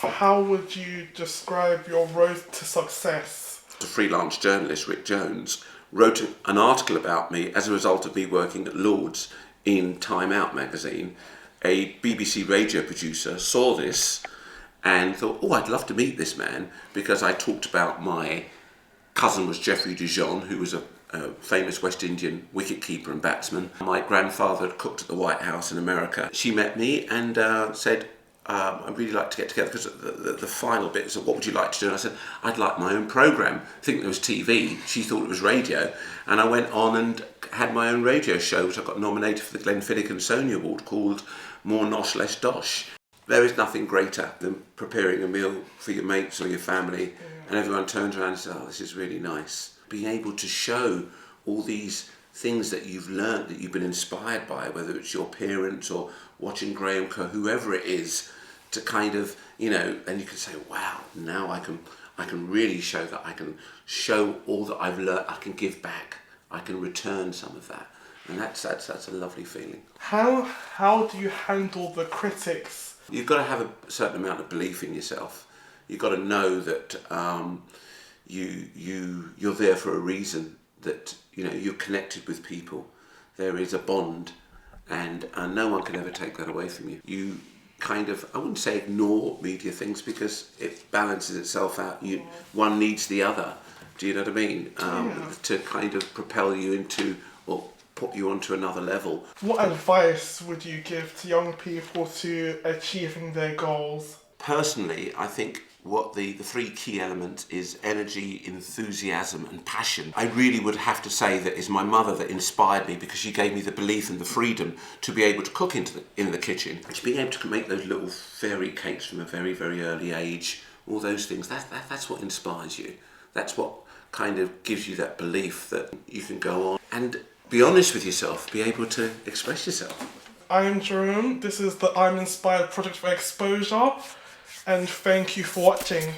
How would you describe your road to success? The freelance journalist Rick Jones wrote an article about me as a result of me working at Lord's in Time Out magazine. A BBC radio producer saw this and thought, oh, I'd love to meet this man, because I talked about my cousin was Geoffrey Dujon, who was a famous West Indian wicketkeeper and batsman. My grandfather had cooked at the White House in America. She met me and said, I'd really like to get together, because the final bit said, what would you like to do? And I said, I'd like my own programme. Thinking there was TV, she thought it was radio. And I went on and had my own radio show, which I got nominated for the Glenfiddich and Sony Award, called More Nosh, Less Dosh. There is nothing greater than preparing a meal for your mates or your family, and everyone turns around and says, oh, this is really nice. Being able to show all these things that you've learnt, that you've been inspired by, whether it's your parents or watching Graham Coe, whoever it is, to kind of, and you can say, wow, now I can really show that I can show all that I've learnt, I can give back, I can return some of that. And that's a lovely feeling. How do you handle the critics? You've got to have a certain amount of belief in yourself. You've got to know that you're there for a reason, that you're connected with people. There is a bond, and no one can ever take that away from you. You kind of, I wouldn't say ignore media things, because it balances itself out. One needs the other. Do you know what I mean? To kind of propel you into, or put you onto another level. What advice would you give to young people to achieving their goals? Personally, I think what the three key elements is energy, enthusiasm and passion. I really would have to say that it's my mother that inspired me, because she gave me the belief and the freedom to be able to cook in the kitchen. To being able to make those little fairy cakes from a very, very early age, all those things, that's what inspires you. That's what kind of gives you that belief that you can go on and be honest with yourself, be able to express yourself. I'm Jerome, this is the I'm Inspired Project for Exposure, and thank you for watching.